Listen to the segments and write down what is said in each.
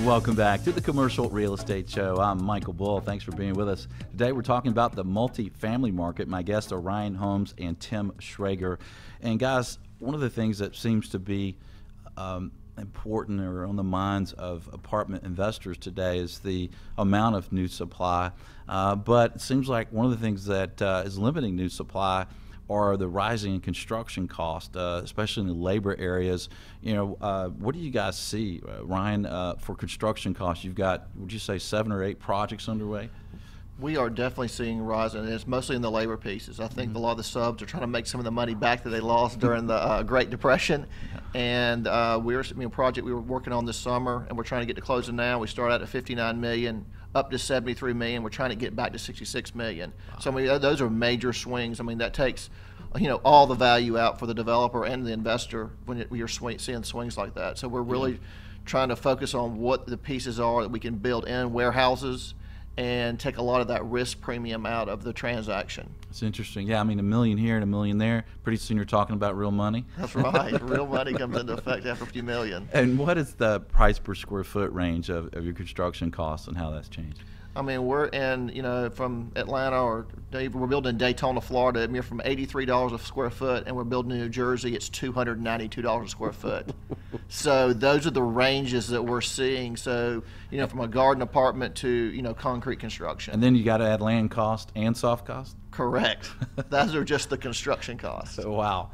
Welcome back to the Commercial Real Estate Show. I'm Michael Bull. Thanks for being with us. Today we're talking about the multifamily market. My guests are Ryan Holmes and Tim Schrager. And guys, one of the things that seems to be important or on the minds of apartment investors today is the amount of new supply. But it seems like one of the things that is limiting new supply are the rising in construction cost, especially in the labor areas. You know, what do you guys see, Ryan, for construction costs? You've got, would you say, 7 or 8 projects underway? We are definitely seeing rise, and it's mostly in the labor pieces. I think a lot of the subs are trying to make some of the money back that they lost during the Great Depression. And project we were working on this summer, and we're trying to get to closing now. We started out at $59 million, up to $73 million. We're trying to get back to $66 million. Wow. So I mean, those are major swings. I mean, that takes, you know, all the value out for the developer and the investor when you're seeing swings like that. So we're really trying to focus on what the pieces are that we can build in warehouses and take a lot of that risk premium out of the transaction. It's interesting. Yeah, I mean, $1 million here and $1 million there. Pretty soon you're talking about real money. That's right. Real money comes into effect after a few million. And what is the price per square foot range of your construction costs and how that's changed? I mean, we're in, you know, from Atlanta or we're building in Daytona, Florida. I mean, from $83 a square foot, and we're building in New Jersey, it's $292 a square foot. So those are the ranges that we're seeing. So, you know, from a garden apartment to, you know, concrete construction. And then you got to add land cost and soft cost? Correct. Those are just the construction costs. Wow.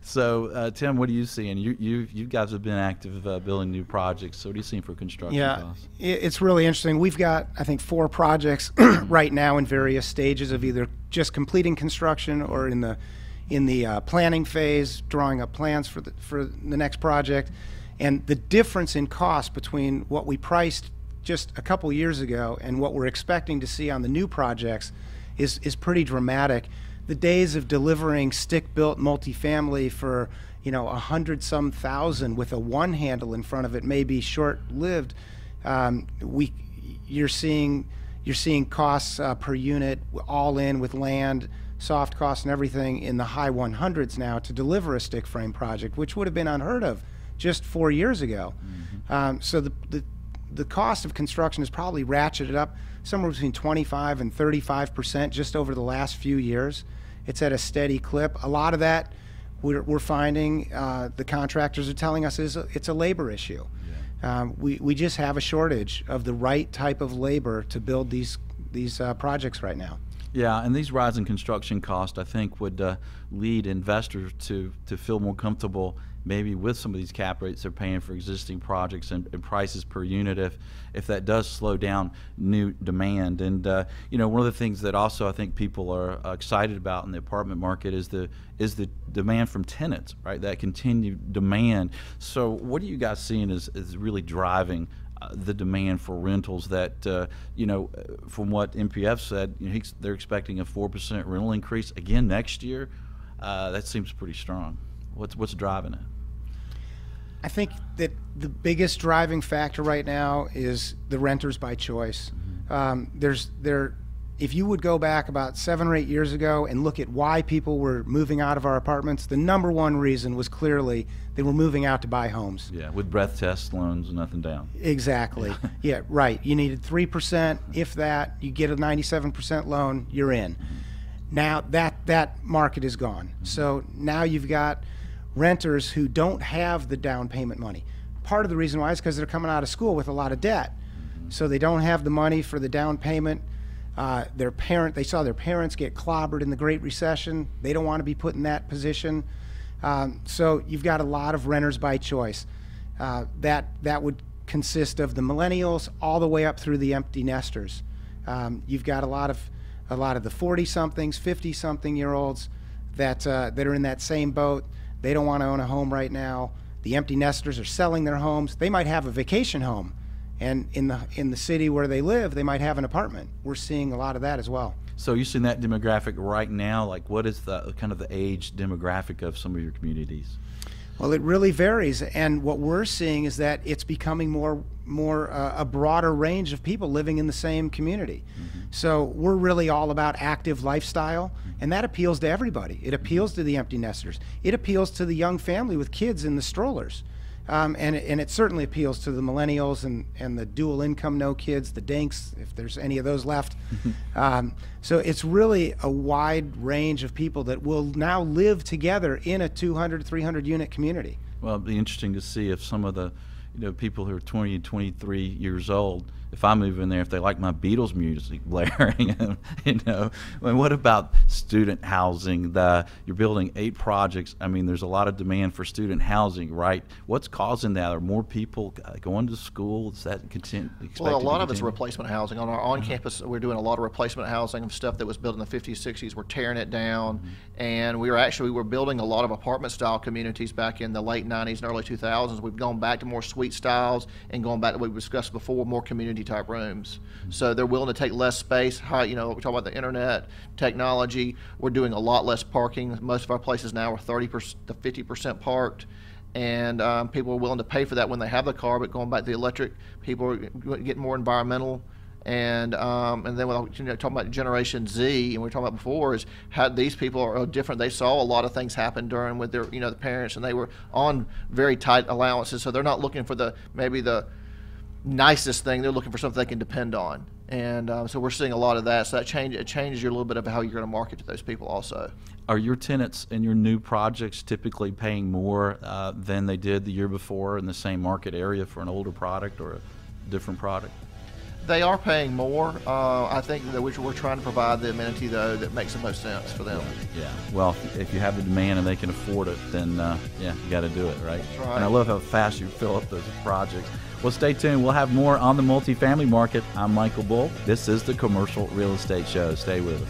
So, Tim, what are you seeing? You guys have been active building new projects. So what are you seeing for construction costs? Yeah, it's really interesting. We've got, I think, 4 projects right now in various stages of either just completing construction or in the planning phase, drawing up plans for the next project. And the difference in cost between what we priced just a couple years ago and what we're expecting to see on the new projects is pretty dramatic. The days of delivering stick-built multifamily for, you know, 100-some thousand with a 1 handle in front of it may be short-lived. You're seeing costs per unit all in with land, soft costs and everything in the high 100s now to deliver a stick frame project, which would have been unheard of just 4 years ago. So the cost of construction has probably ratcheted up somewhere between 25 and 35% just over the last few years. It's at a steady clip. A lot of that we're finding the contractors are telling us it's a labor issue. We just have a shortage of the right type of labor to build these projects right now. Yeah, and these rising construction costs, I think, would lead investors to feel more comfortable maybe with some of these cap rates they're paying for existing projects and prices per unit if that does slow down new demand. And you know, one of the things that also I think people are excited about in the apartment market is the demand from tenants, right? That continued demand. So what are you guys seeing is really driving the demand for rentals that, you know, from what MPF said, you know, they're expecting a 4% rental increase again next year. That seems pretty strong. What's driving it? I think that the biggest driving factor right now is the renters by choice. If you would go back about 7 or 8 years ago and look at why people were moving out of our apartments, the #1 reason was clearly they were moving out to buy homes. Yeah, with breath test loans and nothing down. Exactly. Yeah, right. You needed 3%, if that. You get a 97% loan, you're in. Now that market is gone. So now you've got renters who don't have the down payment money. Part of the reason why is because they're coming out of school with a lot of debt. So they don't have the money for the down payment. They saw their parents get clobbered in the Great Recession. They don't want to be put in that position. So you've got a lot of renters by choice. That would consist of the millennials all the way up through the empty nesters. You've got a lot of the 40-somethings, 50-something-year-olds that are in that same boat. They don't want to own a home right now. The empty nesters are selling their homes. They might have a vacation home, and in the city where they live, they might have an apartment. We're seeing a lot of that as well. So you're seeing that demographic right now. Like, what is the kind of the age demographic of some of your communities? Well, it really varies, and what we're seeing is that it's becoming more a broader range of people living in the same community. So we're really all about active lifestyle, and that appeals to everybody. It appeals to the empty nesters. It appeals to the young family with kids in the strollers. And it certainly appeals to the millennials and the dual income, no kids, the dinks, if there's any of those left. So it's really a wide range of people that will now live together in a 200, 300 unit community. Well, it'd be interesting to see if some of the people who are 20 and 23 years old, if I move in there, if they like my Beatles music blaring, And what about student housing? You're building 8 projects. I mean, there's a lot of demand for student housing, right? What's causing that? Are more people going to school? Is that expected? Well, a lot of it's replacement housing. On our on-campus, we're doing a lot of replacement housing of stuff that was built in the 50s, 60s. We're tearing it down, and we were building a lot of apartment-style communities back in the late 90s and early 2000s. We've gone back to more suite styles and going back to what we discussed before, more community type rooms. So they're willing to take less space. We talk about the internet, technology. We're doing a lot less parking. Most of our places now are 30% to 50% parked, and people are willing to pay for that when they have the car. But going back to the electric, people are getting more environmental. And then when talking about Generation Z, and we were talking about before, is how these people are different. They saw a lot of things happen during with their the parents, and they were on very tight allowances, so they're not looking for maybe the nicest thing. They're looking for something they can depend on, and so we're seeing a lot of that. So it changes you a little bit of how you're going to market to those people also. Are your tenants in your new projects typically paying more than they did the year before in the same market area for an older product or a different product? They are paying more. I think that we're trying to provide the amenity, though, that makes the most sense for them. Yeah. Well, if you have the demand and they can afford it, then you got to do it, right? That's right. And I love how fast you fill up those projects. Well, stay tuned. We'll have more on the multifamily market. I'm Michael Bull. This is the Commercial Real Estate Show. Stay with us.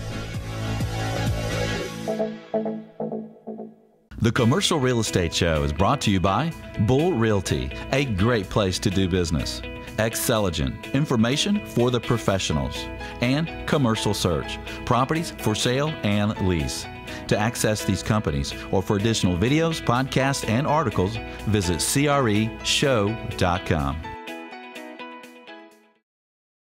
The Commercial Real Estate Show is brought to you by Bull Realty, a great place to do business. Xceligent, information for the professionals. And Commercial Search, properties for sale and lease. To access these companies or for additional videos, podcasts, and articles, visit creshow.com.